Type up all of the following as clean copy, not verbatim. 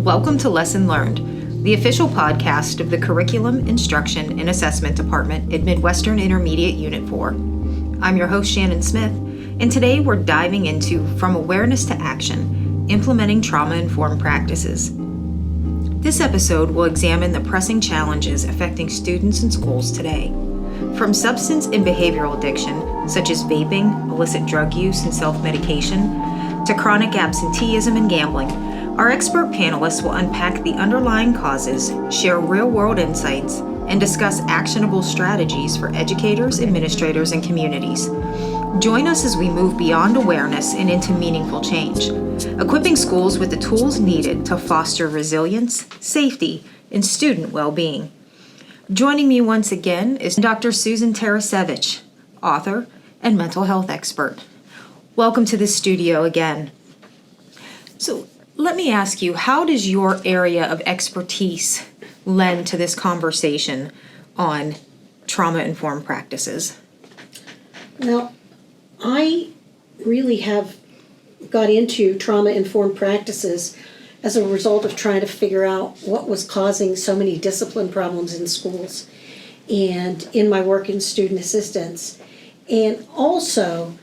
Welcome to Lesson Learned, the official podcast of the Curriculum, Instruction, and Assessment Department at Midwestern Intermediate Unit 4. I'm your host, Shannon Smith, and today we're diving into From Awareness to Action, Implementing Trauma-Informed Practices. This episode will examine the pressing challenges affecting students and schools today. From substance and behavioral addiction, such as vaping, illicit drug use, and self-medication, to chronic absenteeism and gambling, our expert panelists will unpack the underlying causes, share real-world insights, and discuss actionable strategies for educators, administrators, and communities. Join us as we move beyond awareness and into meaningful change, equipping schools with the tools needed to foster resilience, safety, and student well-being. Joining me once again is Dr. Susan Tarasevich, author and mental health expert. Welcome to the studio again. So let me ask you, how does your area of expertise lend to this conversation on trauma-informed practices? Well, I really have got into trauma-informed practices as a result of trying to figure out what was causing so many discipline problems in schools and in my work in student assistance. And also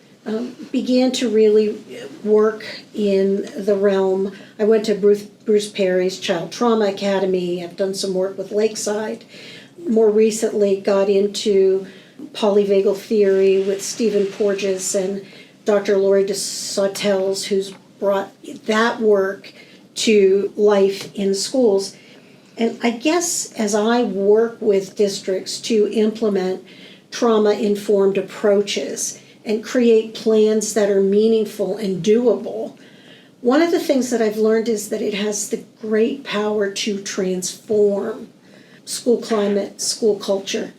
began to really work in the realm. I went to Bruce Perry's Child Trauma Academy. I've done some work with Lakeside. More recently got into polyvagal theory with Stephen Porges and Dr. Laurie DeSautel's, who's brought that work to life in schools. And I guess as I work with districts to implement trauma-informed approaches and create plans that are meaningful and doable, one of the things that I've learned is that it has the great power to transform school climate, school culture,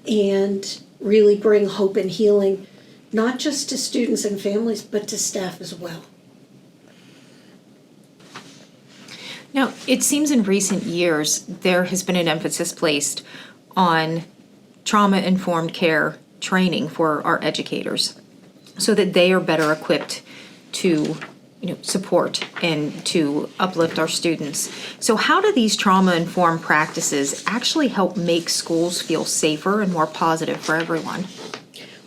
and really bring hope and healing, not just to students and families, but to staff as well. Now, it seems in recent years there has been an emphasis placed on trauma-informed care training for our educators so that they are better equipped to support and to uplift our students. So how do these trauma-informed practices actually help make schools feel safer and more positive for everyone?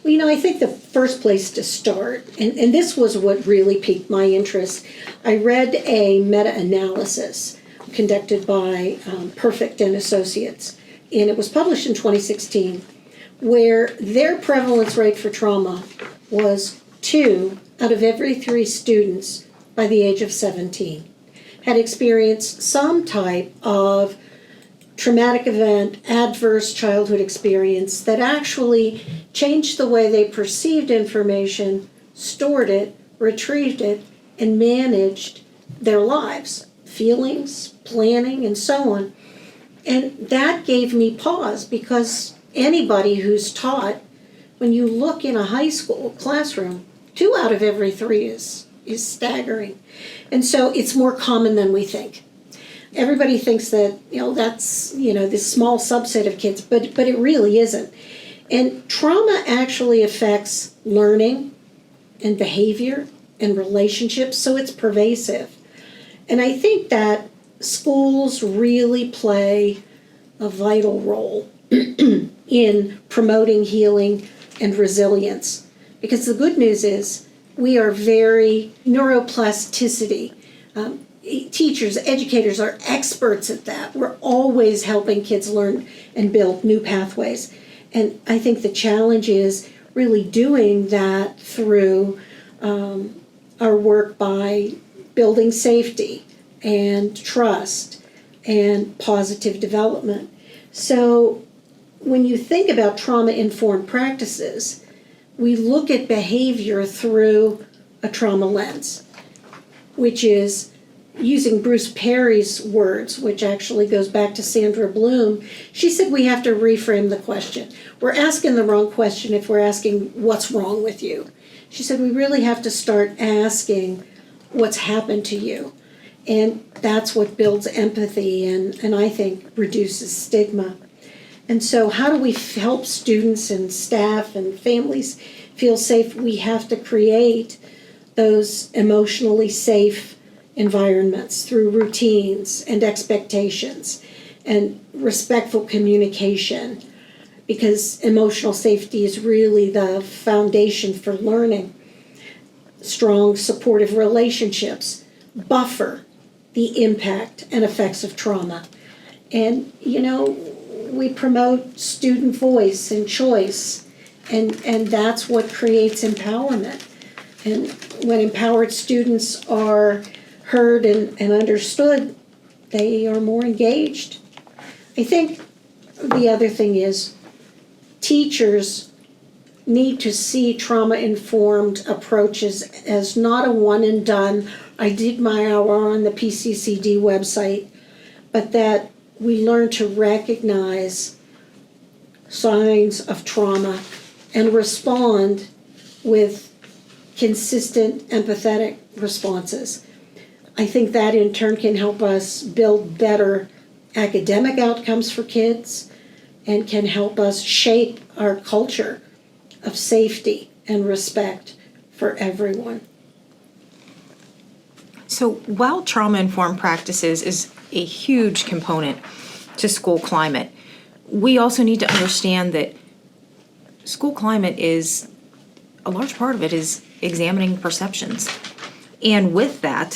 Well, I think the first place to start, and this was what really piqued my interest, I read a meta-analysis conducted by Perfect and Associates, and it was published in 2016, where their prevalence rate for trauma was 2 out of every 3 students by the age of 17 had experienced some type of traumatic event, adverse childhood experience that actually changed the way they perceived information, stored it, retrieved it, and managed their lives, feelings, planning, and so on. And that gave me pause, because anybody who's taught, when you look in a high school classroom, 2 out of every 3 is staggering. And so it's more common than we think. Everybody thinks that, that's, this small subset of kids, but it really isn't. And trauma actually affects learning and behavior and relationships, so it's pervasive. And I think that schools really play a vital role in promoting healing and resilience. Because the good news is we are very neuroplasticity. Teachers, educators are experts at that. We're always helping kids learn and build new pathways. And I think the challenge is really doing that through our work by building safety and trust and positive development. So when you think about trauma-informed practices, we look at behavior through a trauma lens, which is using Bruce Perry's words, which actually goes back to Sandra Bloom. She said we have to reframe the question. We're asking the wrong question if we're asking what's wrong with you. She said we really have to start asking what's happened to you. And that's what builds empathy and I think reduces stigma. And so how do we help students and staff and families feel safe? We have to create those emotionally safe environments through routines and expectations and respectful communication, because emotional safety is really the foundation for learning. Strong, supportive relationships buffer the impact and effects of trauma. And, we promote student voice and choice, and that's what creates empowerment. And when empowered students are heard and understood, they are more engaged. I think the other thing is teachers need to see trauma-informed approaches as not a one and done, I did my hour on the PCCD website, but that we learn to recognize signs of trauma and respond with consistent, empathetic responses. I think that in turn can help us build better academic outcomes for kids and can help us shape our culture of safety and respect for everyone. So while trauma-informed practices is a huge component to school climate, we also need to understand that school climate is, a large part of it is examining perceptions. And with that,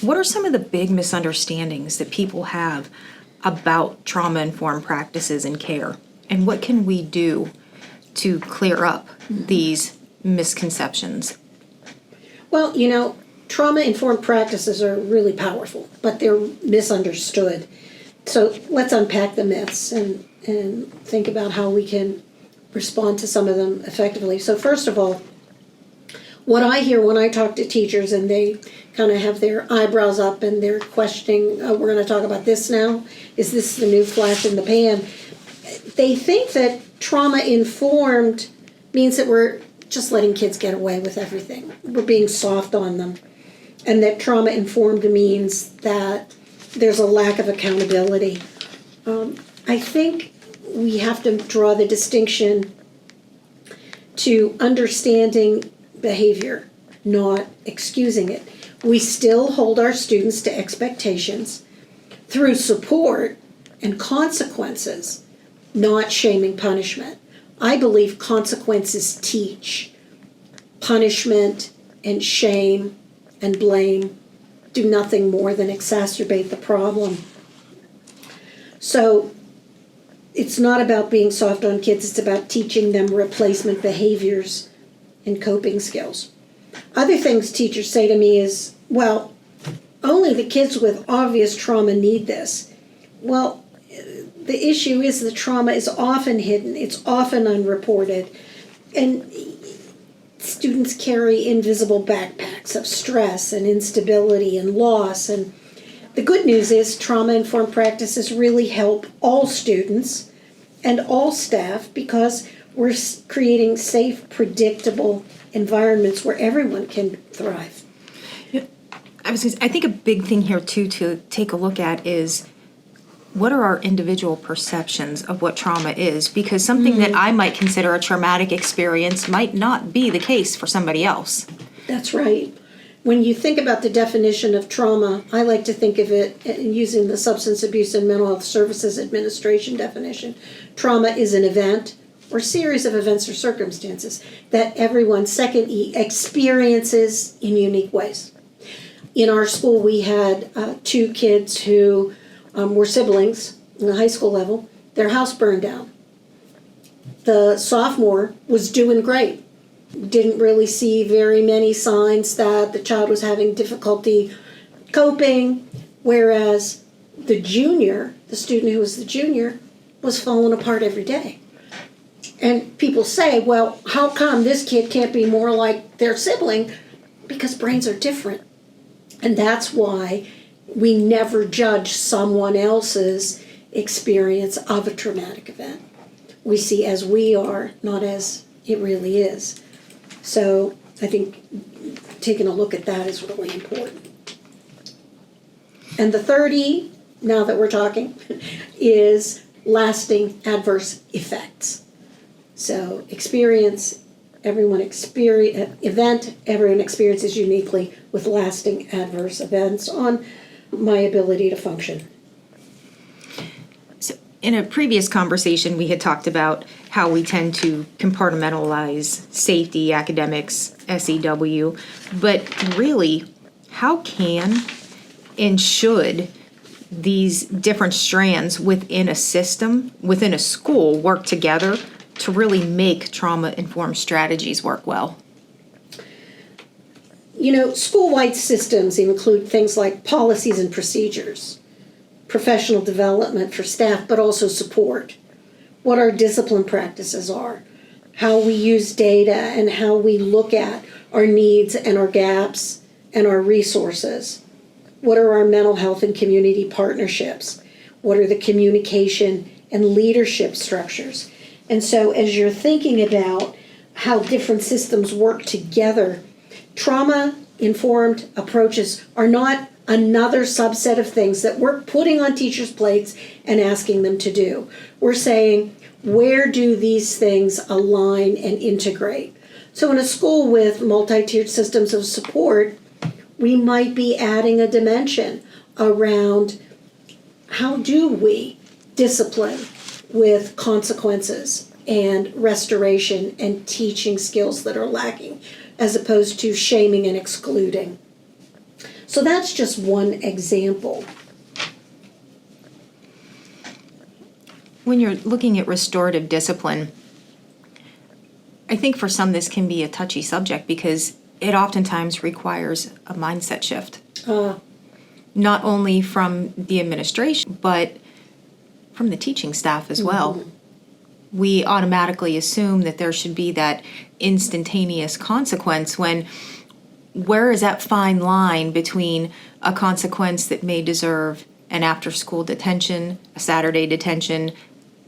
what are some of the big misunderstandings that people have about trauma-informed practices and care? And what can we do to clear up these misconceptions? Well, trauma-informed practices are really powerful, but they're misunderstood. So let's unpack the myths and think about how we can respond to some of them effectively. So first of all, what I hear when I talk to teachers and they kind of have their eyebrows up and they're questioning, we're going to talk about this now? Is this the new flash in the pan? They think that trauma-informed means that we're just letting kids get away with everything. We're being soft on them. And that trauma-informed means that there's a lack of accountability. I think we have to draw the distinction to understanding behavior, not excusing it. We still hold our students to expectations through support and consequences, not shaming punishment. I believe consequences teach. Punishment and shame and blame do nothing more than exacerbate the problem. So it's not about being soft on kids, it's about teaching them replacement behaviors and coping skills. Other things teachers say to me is, well, only the kids with obvious trauma need this. Well, the issue is the trauma is often hidden, it's often unreported, and students carry invisible backpacks of stress and instability and loss. And the good news is trauma-informed practices really help all students and all staff because we're creating safe, predictable environments where everyone can thrive. I think a big thing here too to take a look at is what are our individual perceptions of what trauma is? Because something that I might consider a traumatic experience might not be the case for somebody else. That's right. When you think about the definition of trauma, I like to think of it using the Substance Abuse and Mental Health Services Administration definition. Trauma is an event or series of events or circumstances that everyone, second E, experiences in unique ways. In our school, we had 2 kids who were siblings in the high school level. Their house burned down. The sophomore was doing great. Didn't really see very many signs that the child was having difficulty coping, whereas the junior, the student who was the junior, was falling apart every day. And people say, well, how come this kid can't be more like their sibling? Because brains are different. And that's why we never judge someone else's experience of a traumatic event. We see as we are, not as it really is. So I think taking a look at that is really important. And the third E, now that we're talking, is lasting adverse effects. So experience everyone experiences uniquely with lasting adverse events on my ability to function. So in a previous conversation, we had talked about how we tend to compartmentalize safety, academics, SEW, but really, how can and should these different strands within a system, within a school, work together to really make trauma-informed strategies work well? School-wide systems include things like policies and procedures, professional development for staff, but also support, what our discipline practices are, how we use data and how we look at our needs and our gaps and our resources. What are our mental health and community partnerships? What are the communication and leadership structures? And so as you're thinking about how different systems work together, trauma-informed approaches are not another subset of things that we're putting on teachers' plates and asking them to do. We're saying, where do these things align and integrate? So in a school with multi-tiered systems of support, we might be adding a dimension around how do we discipline with consequences and restoration and teaching skills that are lacking, as opposed to shaming and excluding. So that's just one example. When you're looking at restorative discipline, I think for some this can be a touchy subject because it oftentimes requires a mindset shift. Not only from the administration, but from the teaching staff as well. Mm-hmm. We automatically assume that there should be that instantaneous consequence when where is that fine line between a consequence that may deserve an after-school detention, a Saturday detention,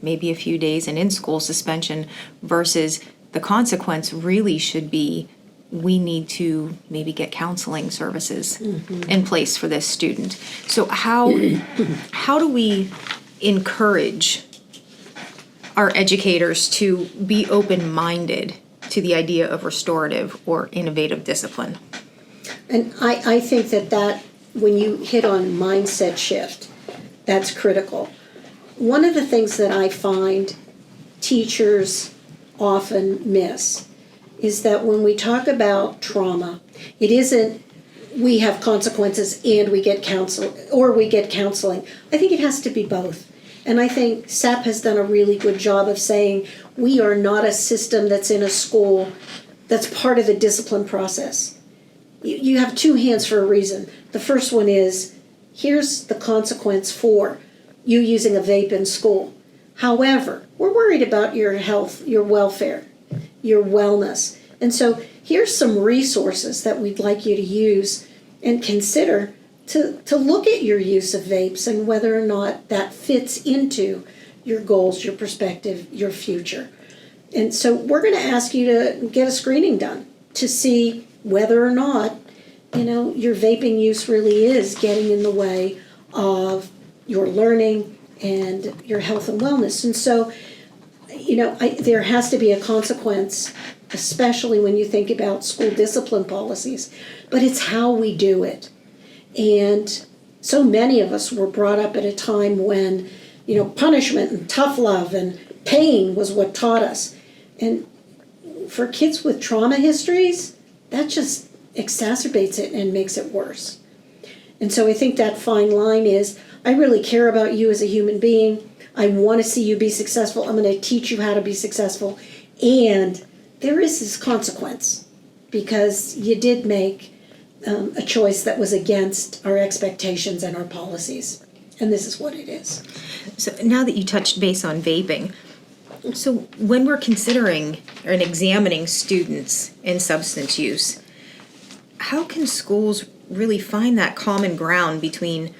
maybe a few days and in-school suspension, versus the consequence really should be we need to maybe get counseling services in place for this student. So how do we encourage our educators to be open-minded to the idea of restorative or innovative discipline? And I think that when you hit on mindset shift, that's critical. One of the things that I find teachers often miss is that when we talk about trauma, it isn't we have consequences and we get counsel or we get counseling. I think it has to be both. And I think SAP has done a really good job of saying we are not a system that's in a school that's part of the discipline process. You have two hands for a reason. The first one is, here's the consequence for you using a vape in school. However, we're worried about your health, your welfare, your wellness. And so here's some resources that we'd like you to use and consider to look at your use of vapes and whether or not that fits into your goals, your perspective, your future. And so we're going to ask you to get a screening done to see whether or not, your vaping use really is getting in the way of your learning and your health and wellness. And so, there has to be a consequence, especially when you think about school discipline policies, but it's how we do it. And so many of us were brought up at a time when, punishment and tough love and pain was what taught us. And for kids with trauma histories, that just exacerbates it and makes it worse. And so I think that fine line is, I really care about you as a human being. I want to see you be successful. I'm going to teach you how to be successful. And there is this consequence because you did make a choice that was against our expectations and our policies. And this is what it is. So now that you touched base on vaping, so when we're considering and examining students in substance use, how can schools really find that common ground between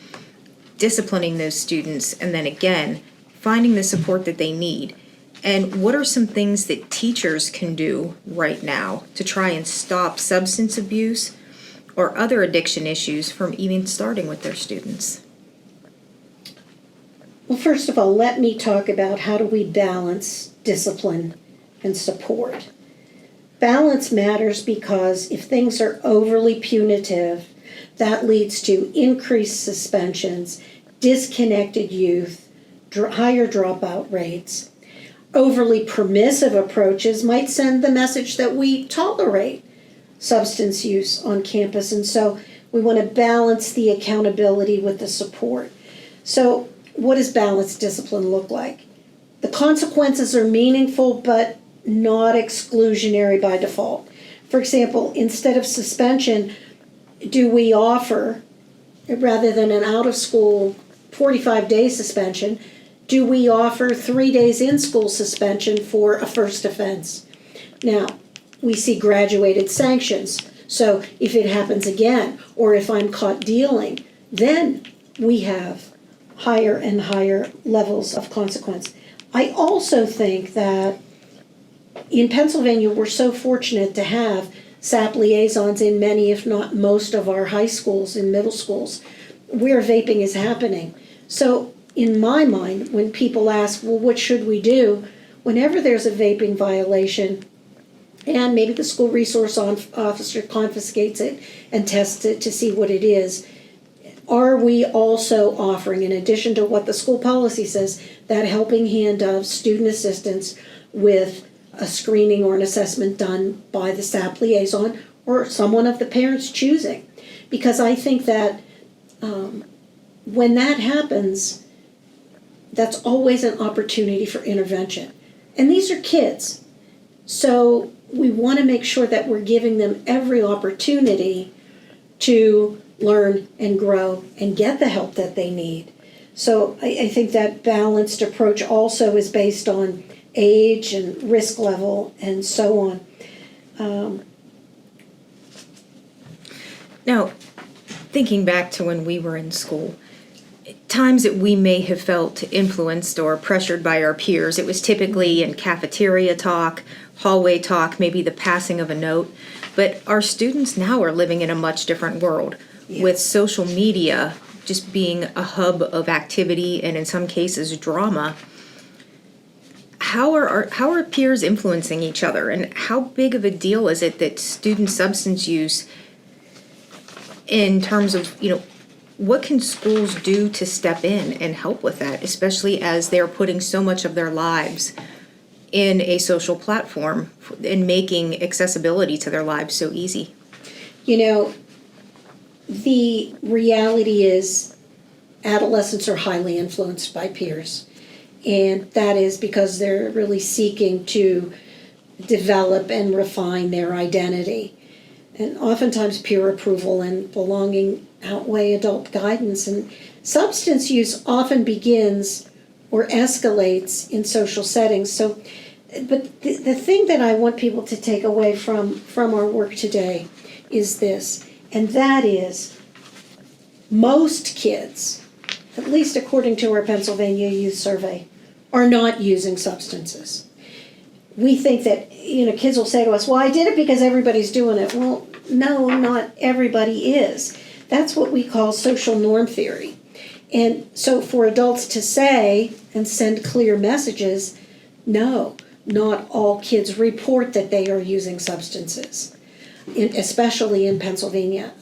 disciplining those students and then again, finding the support that they need? And what are some things that teachers can do right now to try and stop substance abuse or other addiction issues from even starting with their students? Well, first of all, let me talk about how do we balance discipline and support. Balance matters because if things are overly punitive, that leads to increased suspensions, disconnected youth, higher dropout rates. Overly permissive approaches might send the message that we tolerate substance use on campus, and so we want to balance the accountability with the support. So what does balanced discipline look like? The consequences are meaningful but not exclusionary by default. For example, instead of suspension, do we offer, rather than an out-of-school 45-day suspension, do we offer 3 days in-school suspension for a first offense? Now, we see graduated sanctions. So if it happens again, or if I'm caught dealing, then we have higher and higher levels of consequence. I also think that in Pennsylvania, we're so fortunate to have SAP liaisons in many, if not most, of our high schools and middle schools where vaping is happening. So in my mind, when people ask, well, what should we do? Whenever there's a vaping violation, and maybe the school resource officer confiscates it and tests it to see what it is, are we also offering, in addition to what the school policy says, that helping hand of student assistance with a screening or an assessment done by the SAP liaison or someone of the parents choosing? Because I think that when that happens, that's always an opportunity for intervention. And these are kids. So we want to make sure that we're giving them every opportunity to learn and grow and get the help that they need. So I think that balanced approach also is based on age and risk level and so on. Now, thinking back to when we were in school, times that we may have felt influenced or pressured by our peers, it was typically in cafeteria talk, hallway talk, maybe the passing of a note. But our students now are living in a much different world, with social media just being a hub of activity and in some cases drama. How are peers influencing each other, and how big of a deal is it that student substance use, in terms of, what can schools do to step in and help with that, especially as they're putting so much of their lives in a social platform and making accessibility to their lives so easy? The reality is adolescents are highly influenced by peers. And that is because they're really seeking to develop and refine their identity. And oftentimes peer approval and belonging outweigh adult guidance. And substance use often begins or escalates in social settings. So, but the thing that I want people to take away from our work today is this, and that is most kids, at least according to our Pennsylvania Youth Survey, are not using substances. We think that, kids will say to us, well, I did it because everybody's doing it. Well, no, not everybody is. That's what we call social norm theory. And so for adults to say and send clear messages, no, not all kids report that they are using substances, especially in Pennsylvania.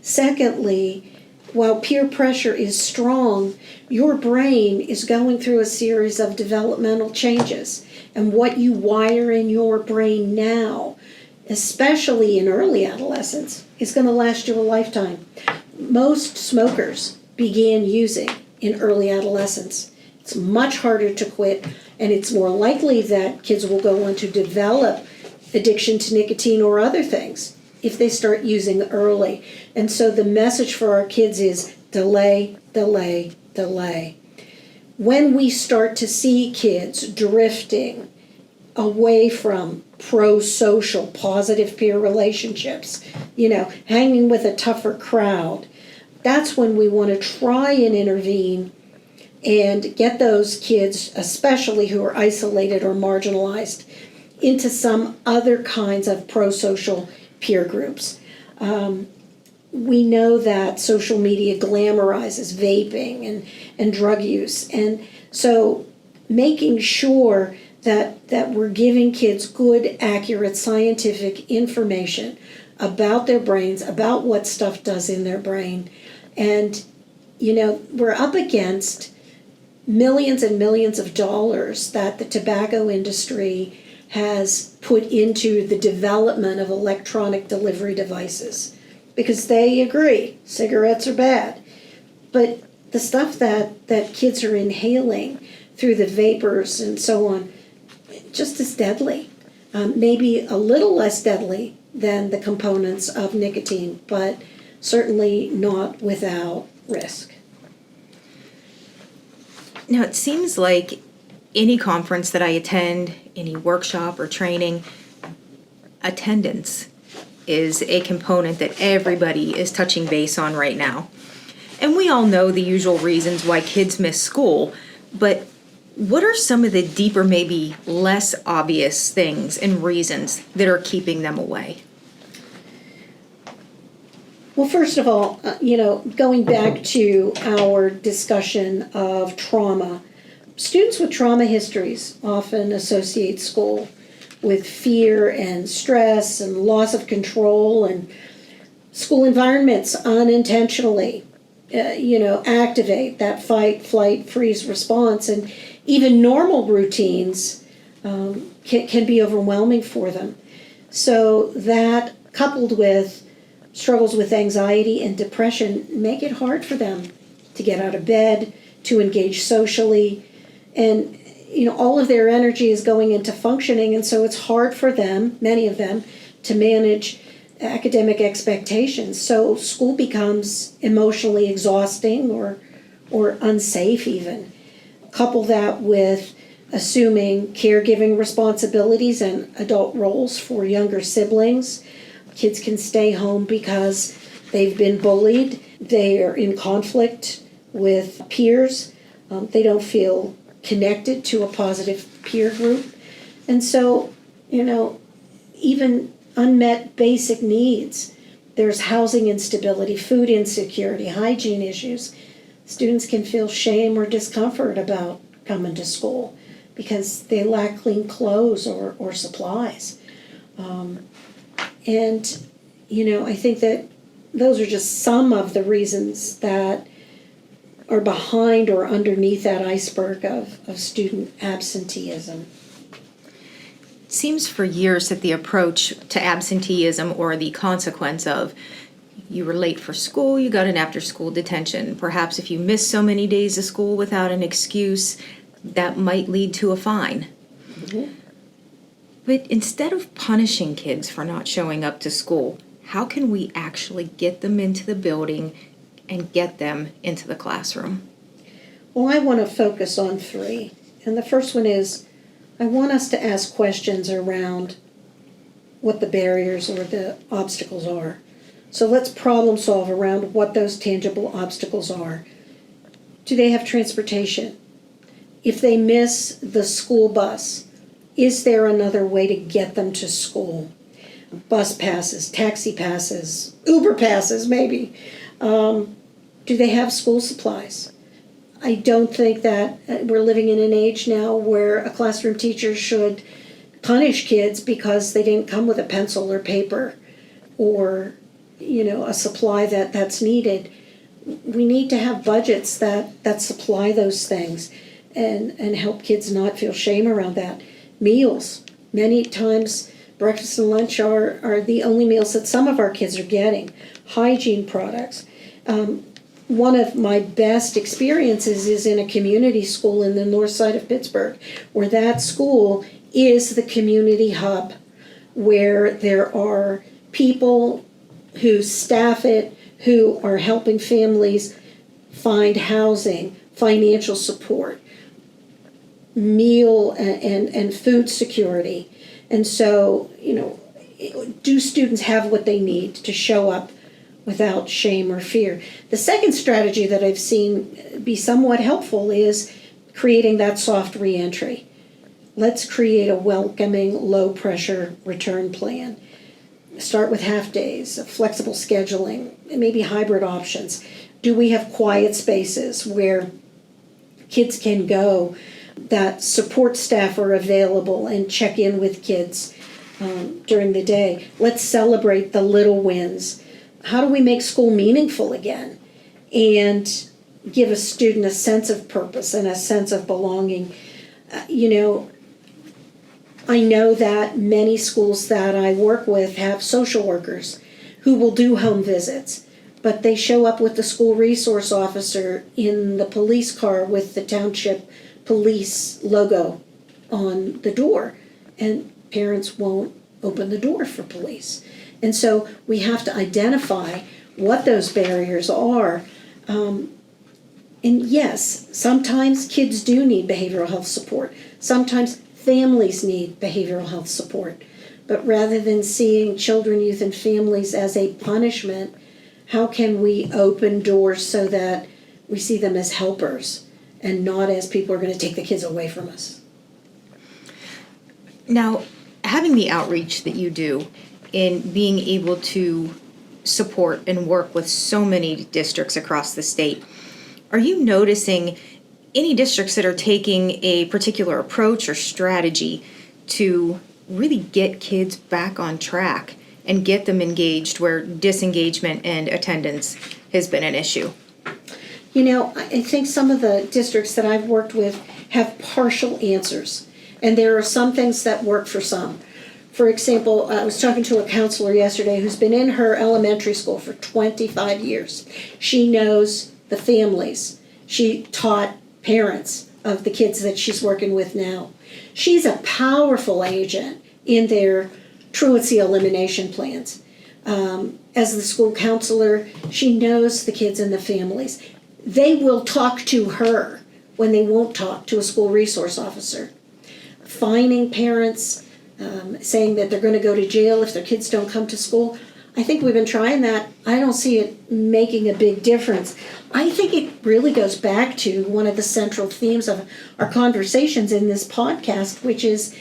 Secondly, while peer pressure is strong, your brain is going through a series of developmental changes. And what you wire in your brain now, especially in early adolescence, is going to last you a lifetime. Most smokers began using in early adolescence. It's much harder to quit, and it's more likely that kids will go on to develop addiction to nicotine or other things if they start using early. And so the message for our kids is delay, delay, delay. When we start to see kids drifting away from pro-social, positive peer relationships, hanging with a tougher crowd, that's when we want to try and intervene and get those kids, especially who are isolated or marginalized, into some other kinds of pro-social peer groups. We know that social media glamorizes vaping and drug use. And so making sure that we're giving kids good, accurate, scientific information about their brains, about what stuff does in their brain. And, we're up against millions and millions of dollars that the tobacco industry has put into the development of electronic delivery devices, because they agree cigarettes are bad. But the stuff that kids are inhaling through the vapors and so on, just as deadly, maybe a little less deadly than the components of nicotine, but certainly not without risk. Now, it seems like any conference that I attend, any workshop or training, attendance is a component that everybody is touching base on right now. And we all know the usual reasons why kids miss school, but what are some of the deeper, maybe less obvious things and reasons that are keeping them away? Well, first of all, going back to our discussion of trauma, students with trauma histories often associate school with fear and stress and loss of control, and school environments unintentionally, activate that fight, flight, freeze response, and even normal routines can be overwhelming for them. So that, coupled with struggles with anxiety and depression, make it hard for them to get out of bed, to engage socially, and all of their energy is going into functioning, and so it's hard for them, many of them, to manage academic expectations. So school becomes emotionally exhausting or unsafe even. Couple that with assuming caregiving responsibilities and adult roles for younger siblings. Kids can stay home because they've been bullied, they are in conflict with peers, they don't feel connected to a positive peer group. And so, even unmet basic needs, there's housing instability, food insecurity, hygiene issues. Students can feel shame or discomfort about coming to school because they lack clean clothes or supplies. And, I think that those are just some of the reasons that are behind or underneath that iceberg of student absenteeism. It seems for years that the approach to absenteeism, or the consequence of you were late for school, you got an after-school detention. Perhaps if you missed so many days of school without an excuse, that might lead to a fine. Mm-hmm. But instead of punishing kids for not showing up to school, how can we actually get them into the building and get them into the classroom? Well, I want to focus on three. And the first one is, I want us to ask questions around what the barriers or the obstacles are. So let's problem solve around what those tangible obstacles are. Do they have transportation? If they miss the school bus, is there another way to get them to school? Bus passes, taxi passes, Uber passes maybe. Do they have school supplies? I don't think that we're living in an age now where a classroom teacher should punish kids because they didn't come with a pencil or paper or, a supply that's needed. We need to have budgets that supply those things and help kids not feel shame around that. Meals. Many times breakfast and lunch are the only meals that some of our kids are getting. Hygiene products. One of my best experiences is in a community school in the north side of Pittsburgh, where that school is the community hub, where there are people who staff it, who are helping families find housing, financial support, meal and food security. And so, do students have what they need to show up without shame or fear? The second strategy that I've seen be somewhat helpful is creating that soft reentry. Let's create a welcoming, low-pressure return plan. Start with half days, flexible scheduling, maybe hybrid options. Do we have quiet spaces where kids can go that support staff are available and check in with kids during the day. Let's celebrate the little wins. How do we make school meaningful again and give a student a sense of purpose and a sense of belonging? I know that many schools that I work with have social workers who will do home visits, but they show up with the school resource officer in the police car with the township police logo on the door, and parents won't open the door for police. And so we have to identify what those barriers are. And yes, sometimes kids do need behavioral health support. Sometimes families need behavioral health support. But rather than seeing children, youth, and families as a punishment, how can we open doors so that we see them as helpers and not as people who are going to take the kids away from us? Now, having the outreach that you do in being able to support and work with so many districts across the state, are you noticing any districts that are taking a particular approach or strategy to really get kids back on track and get them engaged where disengagement and attendance has been an issue? I think some of the districts that I've worked with have partial answers, and there are some things that work for some. For example, I was talking to a counselor yesterday who's been in her elementary school for 25 years. She knows the families. She taught parents of the kids that she's working with now. She's a powerful agent in their truancy elimination plans. As the school counselor, she knows the kids and the families. They will talk to her when they won't talk to a school resource officer. Fining parents, saying that they're going to go to jail if their kids don't come to school. I think we've been trying that. I don't see it making a big difference. I think it really goes back to one of the central themes of our conversations in this podcast, which is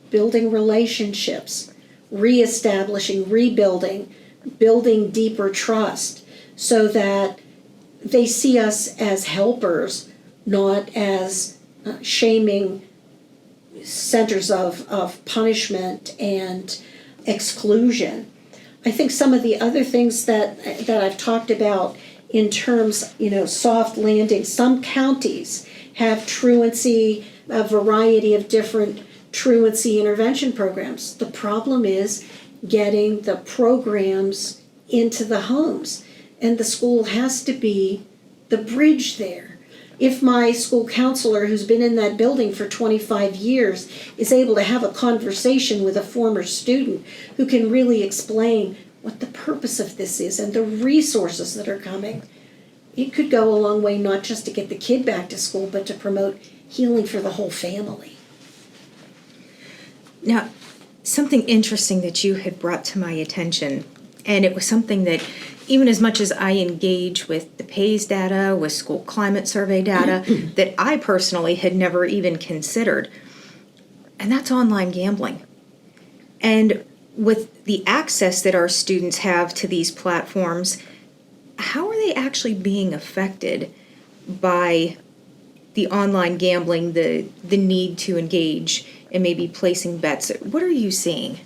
building relationships, reestablishing, rebuilding, building deeper trust so that they see us as helpers, not as shaming centers of punishment and exclusion. I think some of the other things that I've talked about in terms, soft landing, some counties have truancy, a variety of different truancy intervention programs. The problem is getting the programs into the homes, and the school has to be the bridge there. If my school counselor, who's been in that building for 25 years, is able to have a conversation with a former student who can really explain what the purpose of this is and the resources that are coming, it could go a long way, not just to get the kid back to school, but to promote healing for the whole family. Now, something interesting that you had brought to my attention, and it was something that even as much as I engage with the PAYS data, with school climate survey data, that I personally had never even considered, and that's online gambling. And with the access that our students have to these platforms, how are they actually being affected by the online gambling, the need to engage and maybe placing bets? What are you seeing?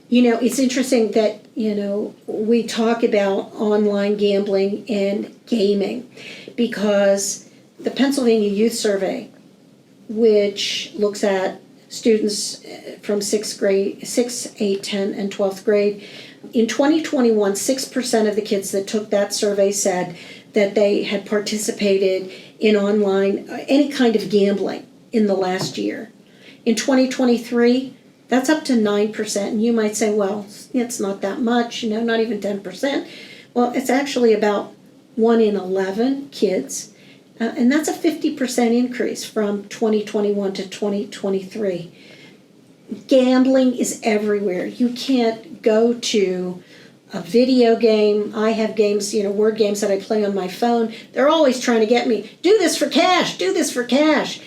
It's interesting that, we talk about online gambling and gaming because the Pennsylvania Youth Survey, which looks at students from 6th, 8th, 10th, and 12th grade, in 2021, 6% of the kids that took that survey said that they had participated in online, any kind of gambling in the last year. In 2023, that's up to 9%. And you might say, well, it's not that much, not even 10%. Well, it's actually about 1 in 11 kids. And that's a 50% increase from 2021 to 2023. Gambling is everywhere. You can't go to a video game. I have games, word games that I play on my phone. They're always trying to get me, do this for cash, do this for cash.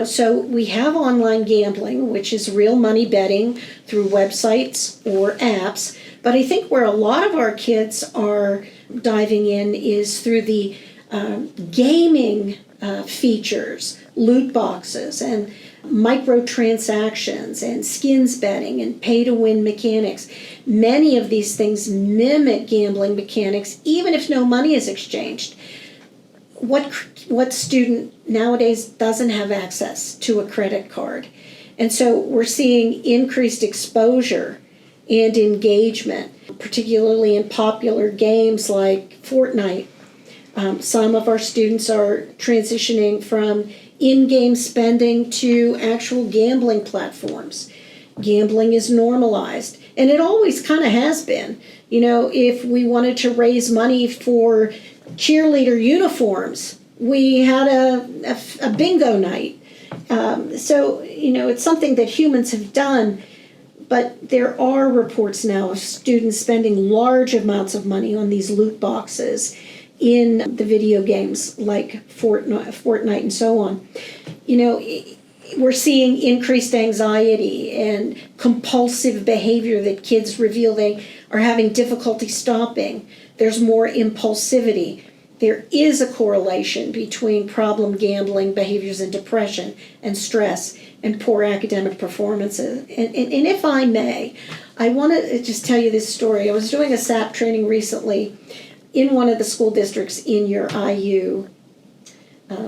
So we have online gambling, which is real money betting through websites or apps. But I think where a lot of our kids are diving in is through the gaming features, loot boxes, and microtransactions, and skins betting, and pay-to-win mechanics. Many of these things mimic gambling mechanics, even if no money is exchanged. What student nowadays doesn't have access to a credit card? And so we're seeing increased exposure and engagement, particularly in popular games like Fortnite. Some of our students are transitioning from in-game spending to actual gambling platforms. Gambling is normalized, and it always kind of has been. You know, if we wanted to raise money for cheerleader uniforms, we had a bingo night. So, you know, it's something that humans have done, but there are reports now of students spending large amounts of money on these loot boxes in the video games like Fortnite and so on. You know, we're seeing increased anxiety and compulsive behavior that kids reveal they are having difficulty stopping. There's more impulsivity. There is a correlation between problem gambling behaviors and depression and stress and poor academic performances. And if I may, I want to just tell you this story. I was doing a SAP training recently in one of the school districts in your IU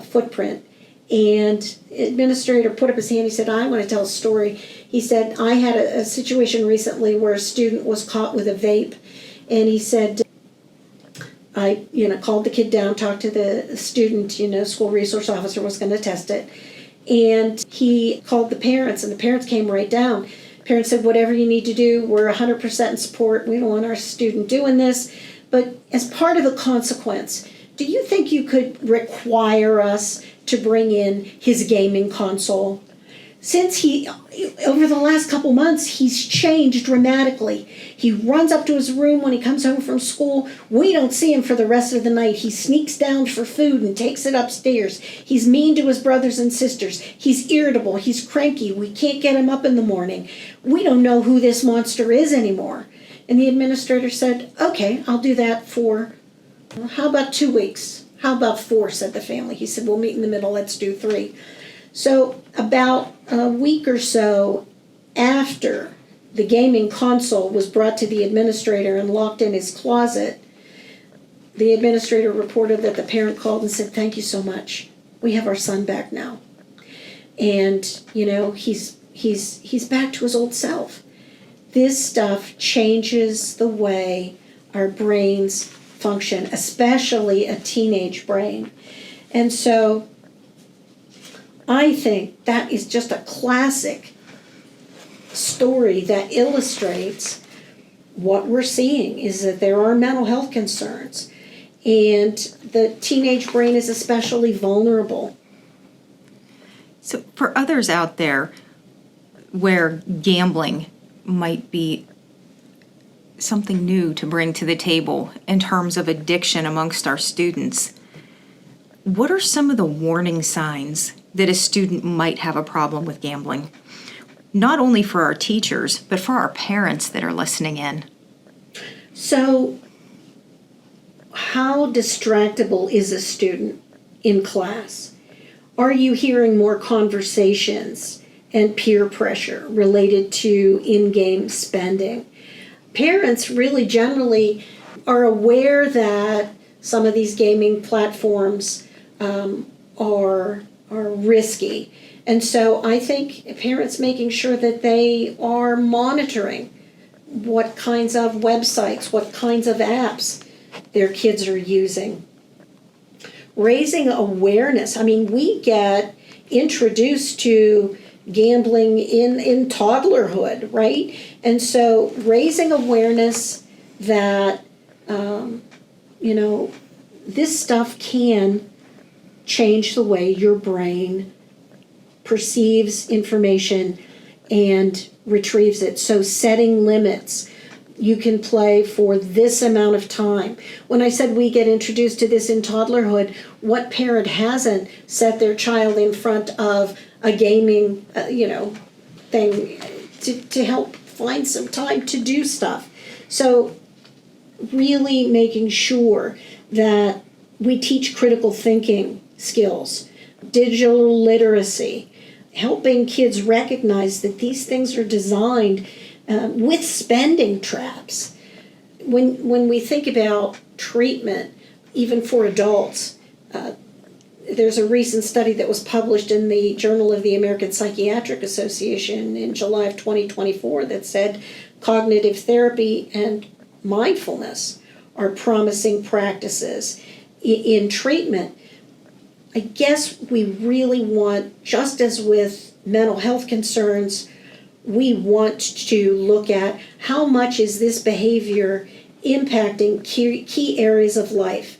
footprint. And administrator put up his hand. He said, I want to tell a story. He said, I had a situation recently where a student was caught with a vape. And he said, I called the kid down, talked to the student, school resource officer was going to test it. And he called the parents, and the parents came right down. Parents said, whatever you need to do, we're 100% in support. We don't want our student doing this. But as part of the consequence, do you think you could require us to bring in his gaming console? Since over the last couple months, he's changed dramatically. He runs up to his room when he comes home from school. We don't see him for the rest of the night. He sneaks down for food and takes it upstairs. He's mean to his brothers and sisters. He's irritable. He's cranky. We can't get him up in the morning. We don't know who this monster is anymore. And the administrator said, okay, I'll do that for, how about 2 weeks? How about 4, said the family. He said, we'll meet in the middle. Let's do 3. So about a week or so after the gaming console was brought to the administrator and locked in his closet, the administrator reported that the parent called and said, thank you so much. We have our son back now. And, he's back to his old self. This stuff changes the way our brains function, especially a teenage brain. And so I think that is just a classic story that illustrates what we're seeing is that there are mental health concerns, and the teenage brain is especially vulnerable. So for others out there where gambling might be something new to bring to the table in terms of addiction amongst our students, what are some of the warning signs that a student might have a problem with gambling? Not only for our teachers, but for our parents that are listening in. So, how distractible is a student in class? Are you hearing more conversations and peer pressure related to in-game spending? Parents really generally are aware that some of these gaming platforms are risky. And so I think parents making sure that they are monitoring what kinds of websites, what kinds of apps their kids are using. Raising awareness. I mean, we get introduced to gambling in toddlerhood, right? And so raising awareness that, this stuff can change the way your brain perceives information and retrieves it. So setting limits. You can play for this amount of time. When I said we get introduced to this in toddlerhood, what parent hasn't set their child in front of a gaming, thing to help find some time to do stuff? So really making sure that We teach critical thinking skills, digital literacy, helping kids recognize that these things are designed with spending traps. When we think about treatment, even for adults, there's a recent study that was published in the Journal of the American Psychiatric Association in July of 2024 that said cognitive therapy and mindfulness are promising practices in treatment. I guess we really want, just as with mental health concerns, we want to look at how much is this behavior impacting key areas of life,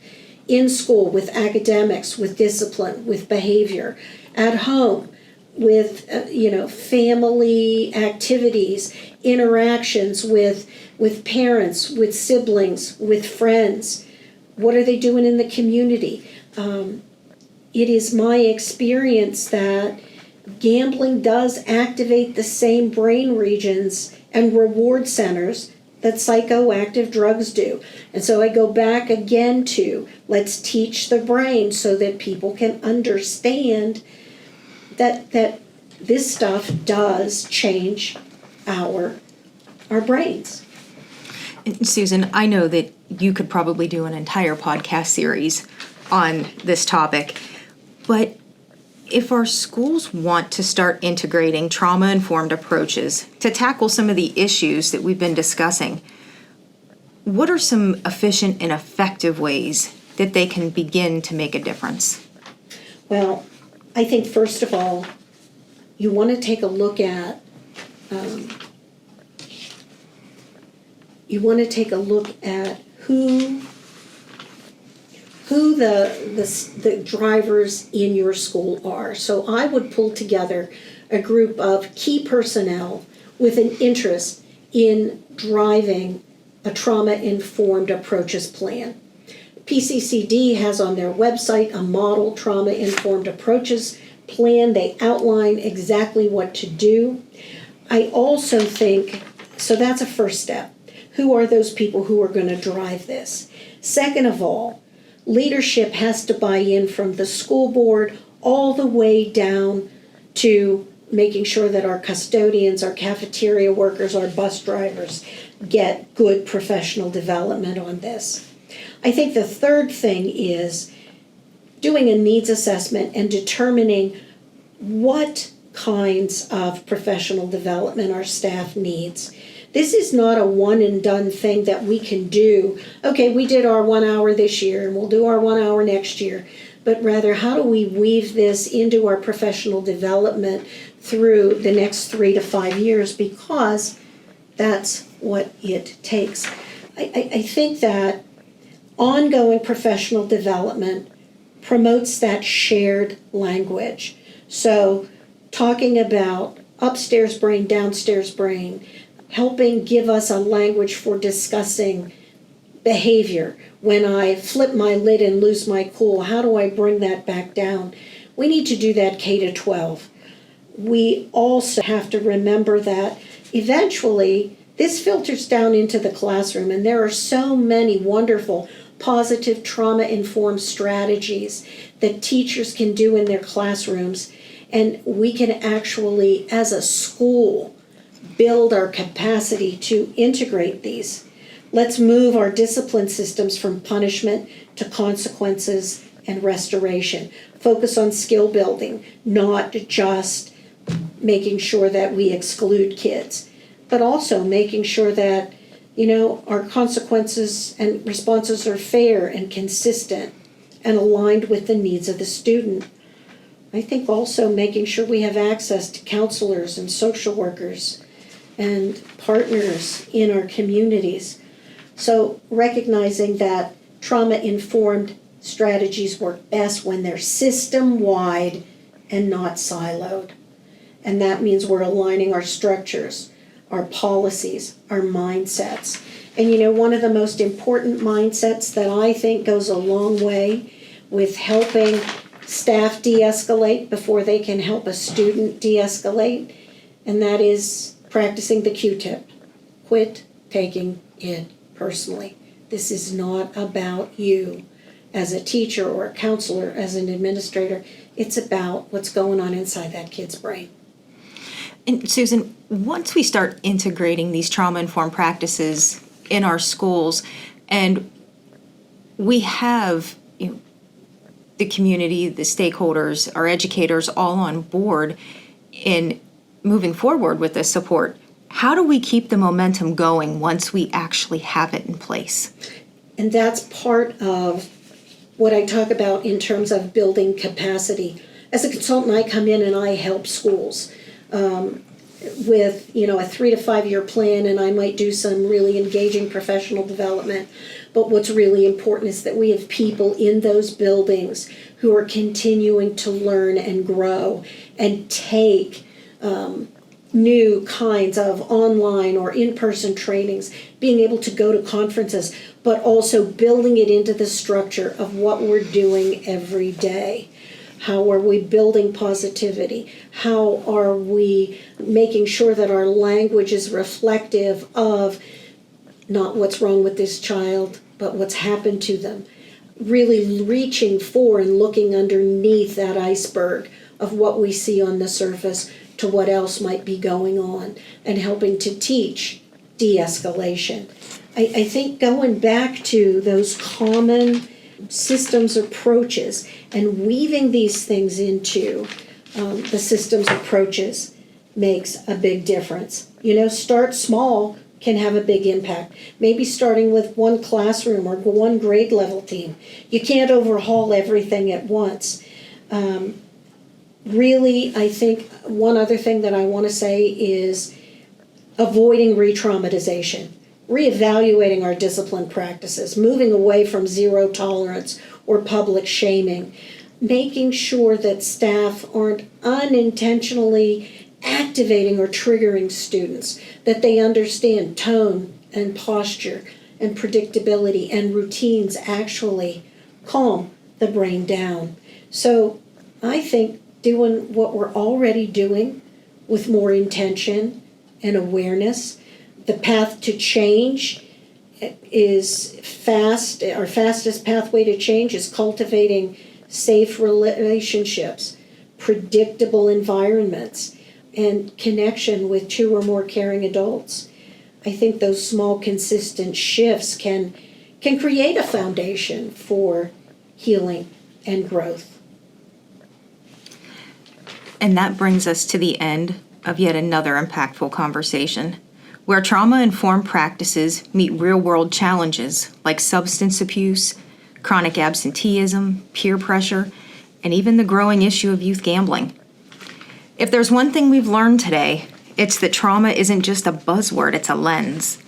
in school, with academics, with discipline, with behavior, at home, with family activities, interactions with parents, with siblings, with friends. What are they doing in the community? It is my experience that gambling does activate the same brain regions and reward centers that psychoactive drugs do. And so I go back again to, let's teach the brain so that people can understand that this stuff does change our brains. Susan, I know that you could probably do an entire podcast series on this topic, but if our schools want to start integrating trauma-informed approaches to tackle some of the issues that we've been discussing, what are some efficient and effective ways that they can begin to make a difference? Well, I think first of all, you want to take a look at who the drivers in your school are. So I would pull together a group of key personnel with an interest in driving a trauma-informed approaches plan. PCCD has on their website a model trauma-informed approaches plan. They outline exactly what to do. I also think, so that's a first step. Who are those people who are going to drive this? Second of all, leadership has to buy in from the school board all the way down to making sure that our custodians, our cafeteria workers, our bus drivers get good professional development on this. I think the third thing is doing a needs assessment and determining what kinds of professional development our staff needs. This is not a one and done thing that we can do. Okay, we did our 1 hour this year and we'll do our 1 hour next year. But rather, how do we weave this into our professional development through the next 3 to 5 years? Because that's what it takes. I think that ongoing professional development promotes that shared language. So talking about upstairs brain, downstairs brain, helping give us a language for discussing behavior. When I flip my lid and lose my cool, how do I bring that back down? We need to do that K to 12. We also have to remember that eventually this filters down into the classroom, and there are so many wonderful positive trauma-informed strategies that teachers can do in their classrooms, and we can actually, as a school, build our capacity to integrate these. Let's move our discipline systems from punishment to consequences and restoration. Focus on skill building, not just making sure that we exclude kids, but also making sure that, our consequences and responses are fair and consistent and aligned with the needs of the student. I think also making sure we have access to counselors and social workers and partners in our communities. So recognizing that trauma-informed strategies work best when they're system-wide and not siloed. And that means we're aligning our structures, our policies, our mindsets. And one of the most important mindsets that I think goes a long way with helping staff de-escalate before they can help a student de-escalate, and that is practicing the Q-tip. Quit taking it personally. This is not about you. as a teacher or a counselor, as an administrator. It's about what's going on inside that kid's brain. And Susan, once we start integrating these trauma-informed practices in our schools, and we have the community, the stakeholders, our educators all on board in moving forward with this support, how do we keep the momentum going once we actually have it in place? And that's part of what I talk about in terms of building capacity. As a consultant, I come in and I help schools with a 3 to 5 year plan, and I might do some really engaging professional development. But what's really important is that we have people in those buildings who are continuing to learn and grow and take new kinds of online or in-person trainings, being able to go to conferences, but also building it into the structure of what we're doing every day. How are we building positivity? How are we making sure that our language is reflective of not what's wrong with this child, but what's happened to them? Really reaching for and looking underneath that iceberg of what we see on the surface to what else might be going on, and helping to teach de-escalation. I think going back to those common systems approaches and weaving these things into the systems approaches makes a big difference. Start small can have a big impact. Maybe starting with one classroom or one grade level team. You can't overhaul everything at once. Really, I think one other thing that I want to say is avoiding re-traumatization, reevaluating our discipline practices, moving away from zero tolerance or public shaming, making sure that staff aren't unintentionally activating or triggering students, that they understand tone and posture and predictability and routines actually calm the brain down. So I think doing what we're already doing with more intention and awareness. The path to change is fast. Our fastest pathway to change is cultivating safe relationships, predictable environments, and connection with 2 or more caring adults. I think those small, consistent shifts can create a foundation for healing and growth. And that brings us to the end of yet another impactful conversation, where trauma-informed practices meet real-world challenges like substance abuse, chronic absenteeism, peer pressure, and even the growing issue of youth gambling. If there's one thing we've learned today, it's that trauma isn't just a buzzword, it's a lens.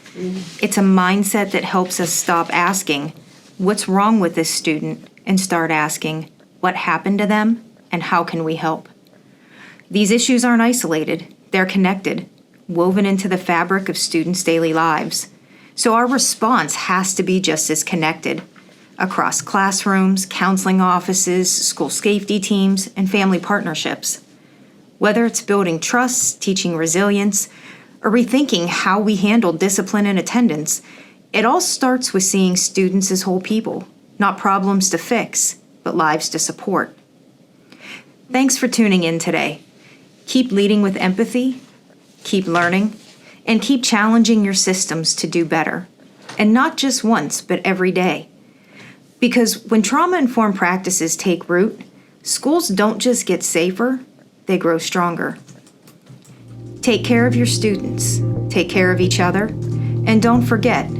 It's a mindset that helps us stop asking, what's wrong with this student, and start asking, what happened to them, and how can we help? These issues aren't isolated, they're connected, woven into the fabric of students' daily lives. So our response has to be just as connected across classrooms, counseling offices, school safety teams, and family partnerships. Whether it's building trust, teaching resilience, or rethinking how we handle discipline and attendance, it all starts with seeing students as whole people, not problems to fix, but lives to support. Thanks for tuning in today. Keep leading with empathy, keep learning, and keep challenging your systems to do better. And not just once, but every day. Because when trauma-informed practices take root, schools don't just get safer, they grow stronger. Take care of your students, take care of each other, and don't forget,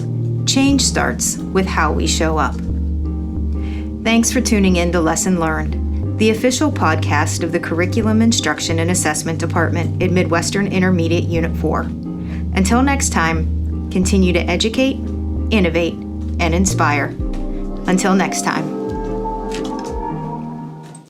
change starts with how we show up. Thanks for tuning in to Lesson Learned, the official podcast of the Curriculum Instruction and Assessment Department at Midwestern Intermediate Unit 4. Until next time, continue to educate, innovate, and inspire. Until next time.